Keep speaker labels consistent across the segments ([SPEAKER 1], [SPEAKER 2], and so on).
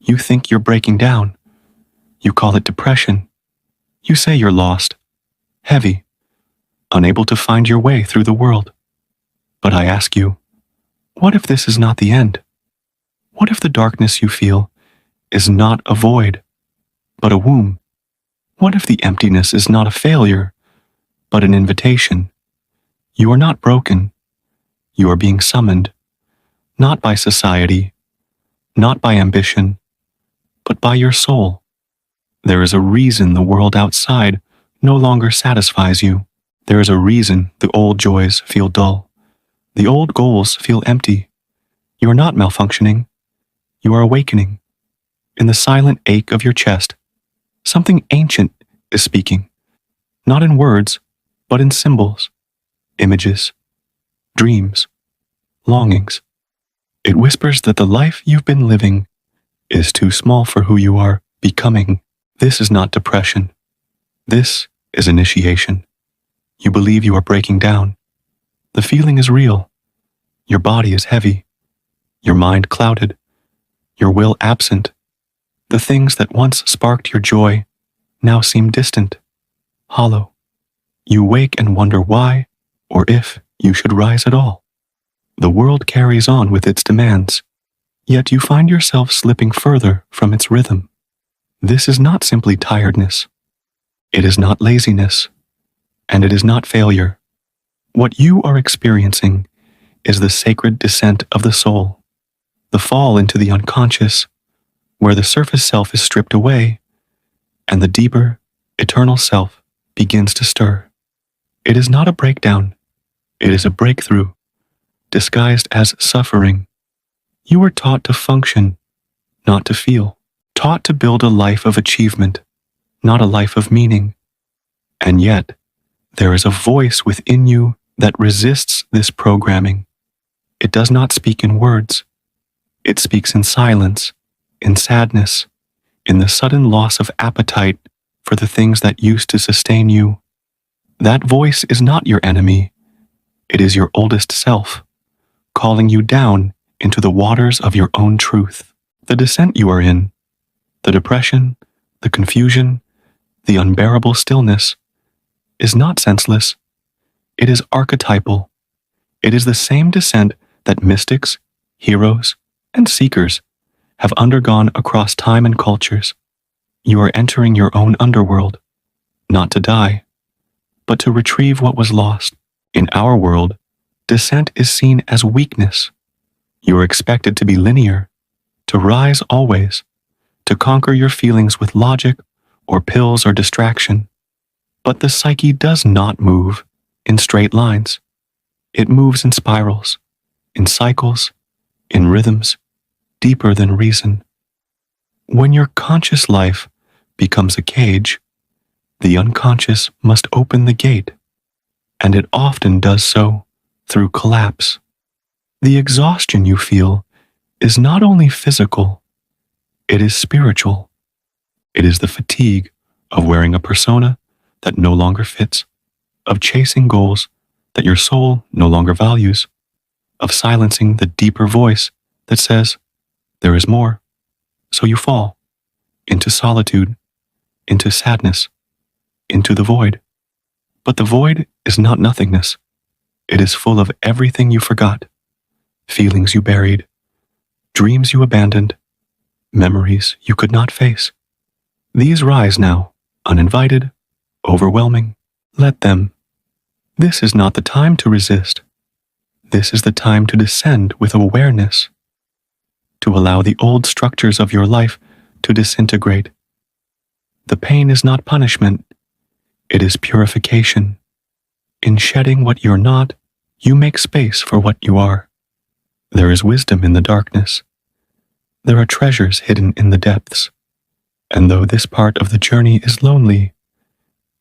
[SPEAKER 1] You think you're breaking down. You call it depression. You say you're lost, heavy, unable to find your way through the world. But I ask you, what if this is not the end? What if the darkness you feel is not a void, but a womb? What if the emptiness is not a failure, but an invitation? You are not broken. You are being summoned, not by society, not by ambition, but by your soul. There is a reason the world outside no longer satisfies you. There is a reason the old joys feel dull. The old goals feel empty. You are not malfunctioning. You are awakening. In the silent ache of your chest, something ancient is speaking, not in words, but in symbols, images, dreams, longings. It whispers that the life you've been living is too small for who you are becoming. This is not depression. This is initiation. You believe you are breaking down. The feeling is real. Your body is heavy. Your mind clouded. Your will absent. The things that once sparked your joy now seem distant, hollow. You wake and wonder why, or if, you should rise at all. The world carries on with its demands, yet you find yourself slipping further from its rhythm. This is not simply tiredness. It is not laziness, and it is not failure. What you are experiencing is the sacred descent of the soul, the fall into the unconscious, where the surface self is stripped away, and the deeper, eternal self begins to stir. It is not a breakdown. It is a breakthrough, disguised as suffering. You were taught to function, not to feel, taught to build a life of achievement, not a life of meaning. And yet, there is a voice within you that resists this programming. It does not speak in words. It speaks in silence, in sadness, in the sudden loss of appetite for the things that used to sustain you. That voice is not your enemy. It is your oldest self, calling you down into the waters of your own truth. The descent you are in, the depression, the confusion, the unbearable stillness, is not senseless. It is archetypal. It is the same descent that mystics, heroes, and seekers have undergone across time and cultures. You are entering your own underworld, not to die, but to retrieve what was lost. In our world, descent is seen as weakness. You are expected to be linear, to rise always, to conquer your feelings with logic or pills or distraction. But the psyche does not move in straight lines. It moves in spirals, in cycles, in rhythms, deeper than reason. When your conscious life becomes a cage, the unconscious must open the gate, and it often does so through collapse. The exhaustion you feel is not only physical, it is spiritual. It is the fatigue of wearing a persona that no longer fits, of chasing goals that your soul no longer values, of silencing the deeper voice that says, there is more. So you fall into solitude, into sadness, into the void. But the void is not nothingness. It is full of everything you forgot, feelings you buried, dreams you abandoned, memories you could not face. These rise now, uninvited, overwhelming. Let them. This is not the time to resist. This is the time to descend with awareness, to allow the old structures of your life to disintegrate. The pain is not punishment. It is purification. In shedding what you're not, you make space for what you are. There is wisdom in the darkness. There are treasures hidden in the depths. And though this part of the journey is lonely,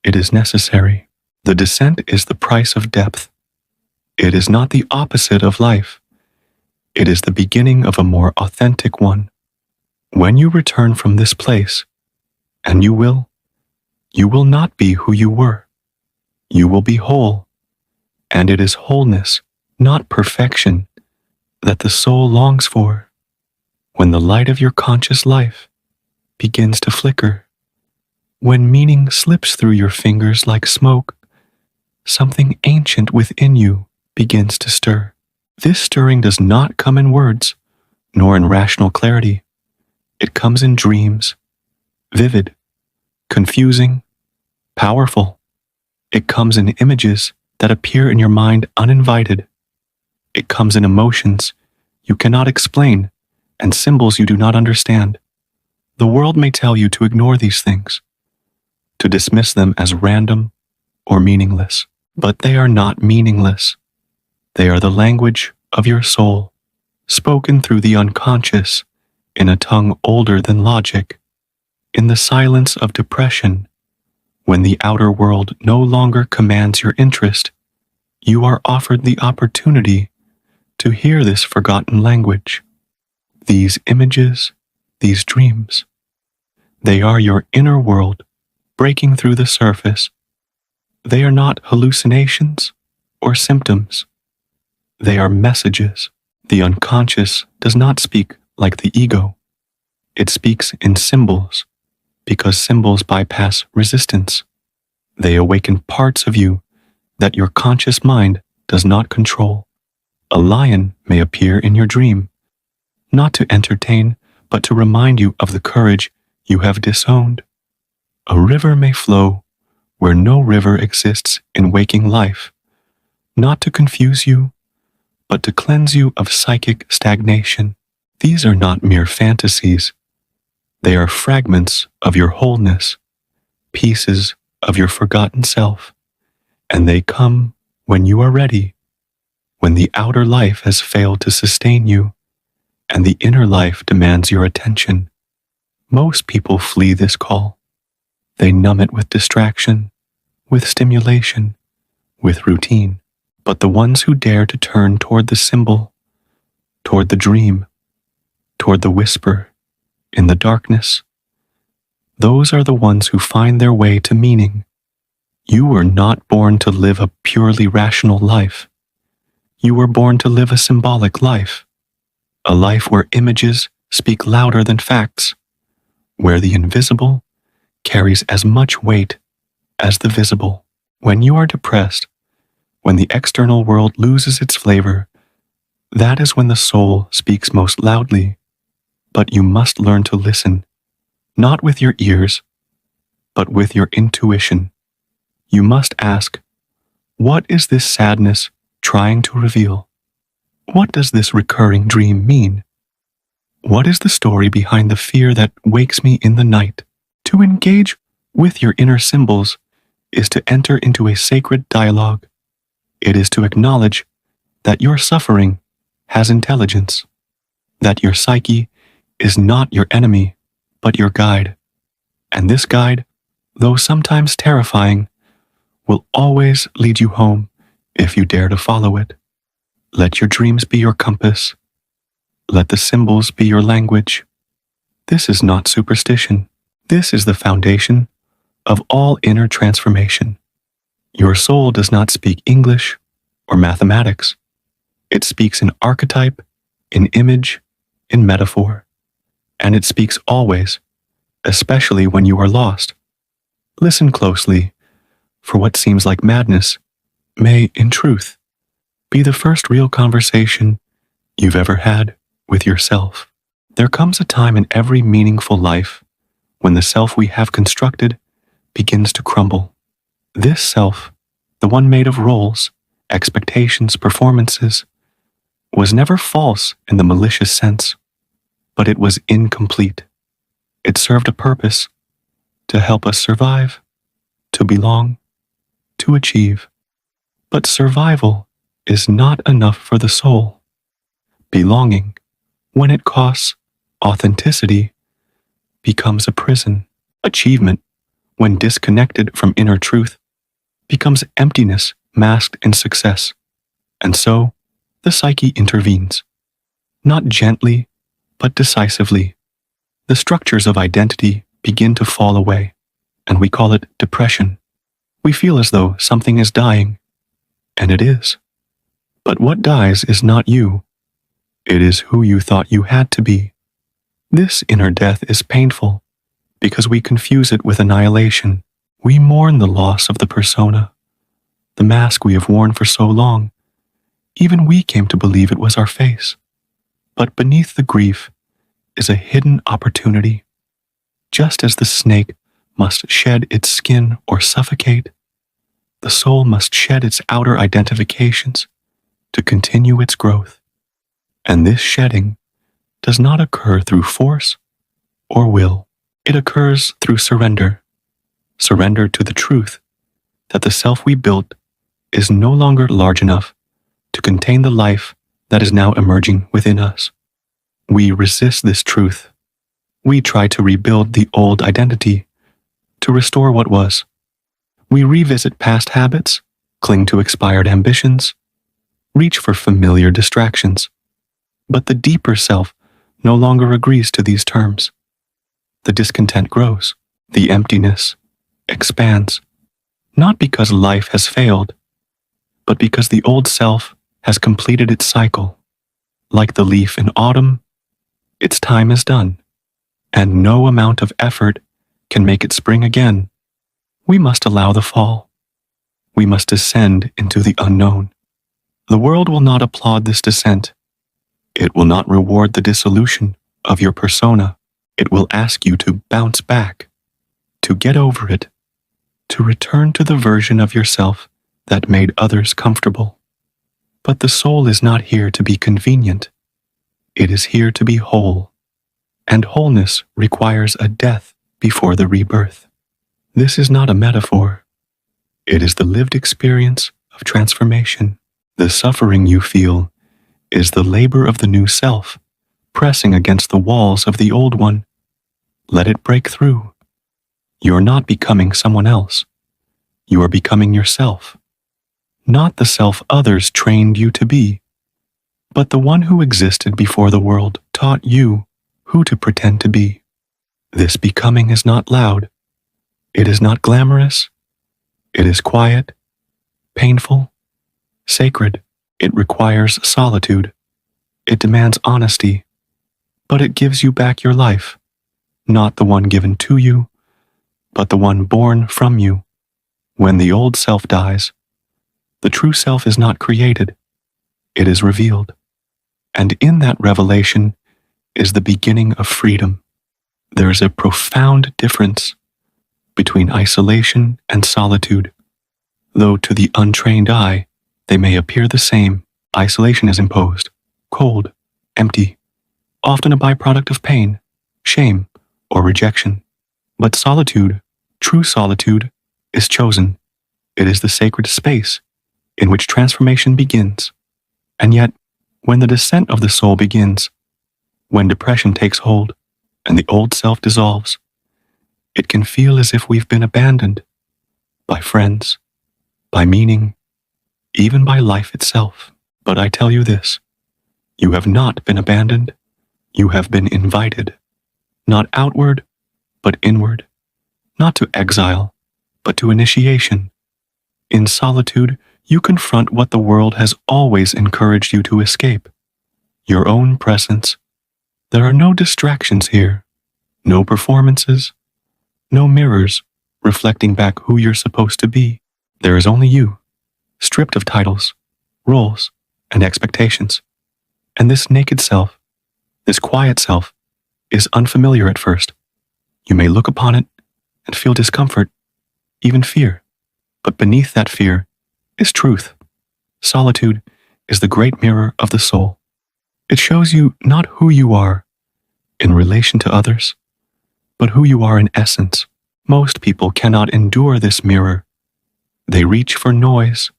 [SPEAKER 1] it is necessary. The descent is the price of depth. It is not the opposite of life. It is the beginning of a more authentic one. When you return from this place, and you will not be who you were. You will be whole, and it is wholeness, not perfection, that the soul longs for. when the light of your conscious life begins to flicker, when meaning slips through your fingers like smoke, something ancient within you begins to stir. This stirring does not come in words, nor in rational clarity. It comes in dreams, vivid, confusing, powerful. It comes in images that appear in your mind uninvited. It comes in emotions you cannot explain and symbols you do not understand. The world may tell you to ignore these things, to dismiss them as random or meaningless, but they are not meaningless. They are the language of your soul, spoken through the unconscious in a tongue older than logic. In the silence of depression, when the outer world no longer commands your interest, you are offered the opportunity to hear this forgotten language. These images, these dreams, they are your inner world breaking through the surface. They are not hallucinations or symptoms. They are messages. The unconscious does not speak like the ego. It speaks in symbols, because symbols bypass resistance. They awaken parts of you that your conscious mind does not control. A lion may appear in your dream, not to entertain, but to remind you of the courage you have disowned. A river may flow where no river exists in waking life, not to confuse you, but to cleanse you of psychic stagnation. These are not mere fantasies. They are fragments of your wholeness, pieces of your forgotten self, and they come when you are ready, when the outer life has failed to sustain you, and the inner life demands your attention. Most people flee this call. They numb it with distraction, with stimulation, with routine. But the ones who dare to turn toward the symbol, toward the dream, toward the whisper in the darkness, those are the ones who find their way to meaning. You were not born to live a purely rational life. You were born to live a symbolic life, a life where images speak louder than facts, where the invisible carries as much weight as the visible. When you are depressed, when the external world loses its flavor, that is when the soul speaks most loudly. But you must learn to listen, not with your ears, but with your intuition. You must ask, what is this sadness trying to reveal? What does this recurring dream mean? What is the story behind the fear that wakes me in the night? To engage with your inner symbols is to enter into a sacred dialogue. It is to acknowledge that your suffering has intelligence, that your psyche is not your enemy, but your guide. And this guide, though sometimes terrifying, will always lead you home if you dare to follow it. Let your dreams be your compass. Let the symbols be your language. This is not superstition. This is the foundation of all inner transformation. Your soul does not speak English or mathematics. It speaks in archetype, in image, in metaphor. And it speaks always, especially when you are lost. Listen closely, for what seems like madness may, in truth, be the first real conversation you've ever had with yourself. There comes a time in every meaningful life when the self we have constructed begins to crumble. This self, the one made of roles, expectations, performances, was never false in the malicious sense, but it was incomplete. It served a purpose to help us survive, to belong, to achieve. But survival is not enough for the soul. Belonging, when it costs authenticity, becomes a prison. Achievement, when disconnected from inner truth, becomes emptiness masked in success. And so, the psyche intervenes. Not gently, but decisively. The structures of identity begin to fall away, and we call it depression. We feel as though something is dying, and it is. But what dies is not you. It is who you thought you had to be. This inner death is painful because we confuse it with annihilation. We mourn the loss of the persona, the mask we have worn for so long. Even we came to believe it was our face. But beneath the grief is a hidden opportunity. Just as the snake must shed its skin or suffocate, the soul must shed its outer identifications to continue its growth. And this shedding does not occur through force or will. It occurs through surrender. Surrender to the truth that the self we built is no longer large enough to contain the life that is now emerging within us. We resist this truth. We try to rebuild the old identity, to restore what was. We revisit past habits, cling to expired ambitions, reach for familiar distractions. But the deeper self no longer agrees to these terms. The discontent grows. The emptiness expands. Not because life has failed, but because the old self has completed its cycle. Like the leaf in autumn, its time is done, and no amount of effort can make it spring again. We must allow the fall. We must descend into the unknown. The world will not applaud this descent. It will not reward the dissolution of your persona. It will ask you to bounce back, to get over it, to return to the version of yourself that made others comfortable. But the soul is not here to be convenient. It is here to be whole, and wholeness requires a death before the rebirth. This is not a metaphor. It is the lived experience of transformation. The suffering you feel is the labor of the new self, pressing against the walls of the old one. Let it break through. You're not becoming someone else. You are becoming yourself. Not the self others trained you to be, but the one who existed before the world taught you who to pretend to be. This becoming is not loud. It is not glamorous. It is quiet, painful, sacred. It requires solitude. It demands honesty, but it gives you back your life, not the one given to you, but the one born from you. When the old self dies, the true self is not created, it is revealed. And in that revelation is the beginning of freedom. There is a profound difference between isolation and solitude. Though to the untrained eye, they may appear the same. Isolation is imposed, cold, empty, often a byproduct of pain, shame, or rejection. But solitude, true solitude, is chosen. It is the sacred space in which transformation begins. And yet, when the descent of the soul begins, when depression takes hold and the old self dissolves, it can feel as if we've been abandoned by friends, by meaning, even by life itself. But I tell you this, you have not been abandoned, you have been invited, not outward, but inward, not to exile, but to initiation. In solitude, you confront what the world has always encouraged you to escape, your own presence. There are no distractions here, no performances, no mirrors reflecting back who you're supposed to be. There is only you, stripped of titles, roles, and expectations. And this naked self, this quiet self, is unfamiliar at first. You may look upon it and feel discomfort, even fear. But beneath that fear is truth. Solitude is the great mirror of the soul. It shows you not who you are in relation to others, but who you are in essence. Most people cannot endure this mirror. They reach for noise,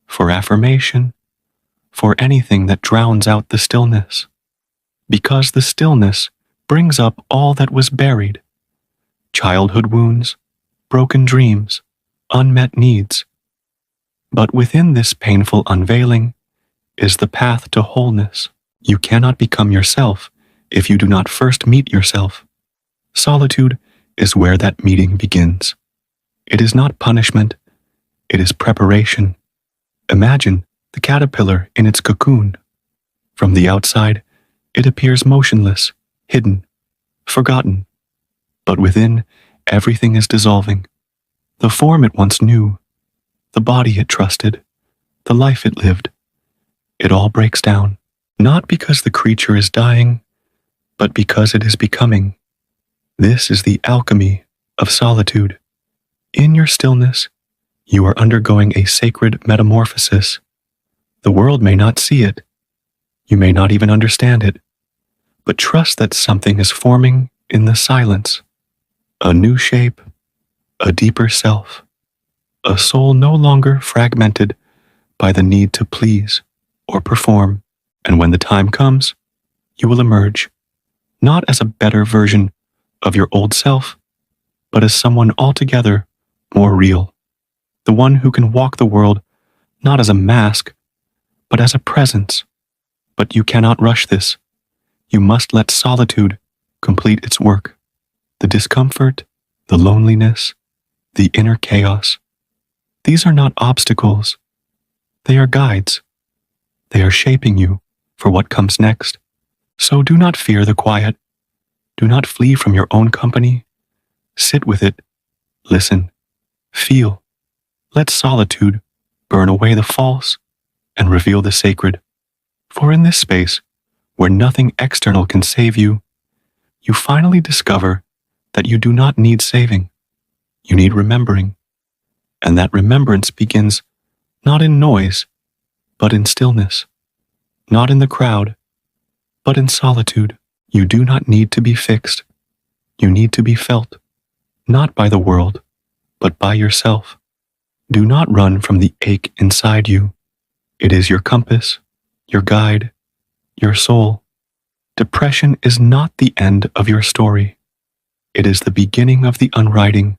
[SPEAKER 1] for affirmation, for anything that drowns out the stillness, because the stillness brings up all that was buried: childhood wounds, broken dreams, unmet needs. But within this painful unveiling is the path to wholeness. You cannot become yourself if you do not first meet yourself. Solitude is where that meeting begins. It is not punishment, it is preparation. Imagine the caterpillar in its cocoon. From the outside, it appears motionless, hidden, forgotten. But within, everything is dissolving. The form it once knew, the body it trusted, the life it lived, it all breaks down. Not because the creature is dying, but because it is becoming. This is the alchemy of solitude. In your stillness, you are undergoing a sacred metamorphosis. The world may not see it. You may not even understand it. But trust that something is forming in the silence. A new shape, a deeper self, a soul no longer fragmented by the need to please or perform. And when the time comes, you will emerge, not as a better version of your old self, but as someone altogether more real. The one who can walk the world not as a mask, but as a presence. But you cannot rush this. You must let solitude complete its work. The discomfort, the loneliness, the inner chaos. These are not obstacles. They are guides. They are shaping you for what comes next. So do not fear the quiet. Do not flee from your own company. Sit with it. Listen. Feel. Let solitude burn away the false and reveal the sacred. For in this space, where nothing external can save you, you finally discover that you do not need saving. You need remembering. And that remembrance begins not in noise, but in stillness. Not in the crowd, but in solitude. You do not need to be fixed. You need to be felt, not by the world, but by yourself. Do not run from the ache inside you. It is your compass, your guide, your soul. Depression is not the end of your story. It is the beginning of the unwriting,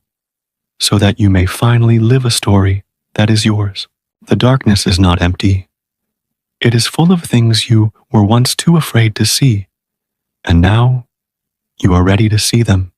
[SPEAKER 1] so that you may finally live a story that is yours. The darkness is not empty. It is full of things you were once too afraid to see, and now you are ready to see them.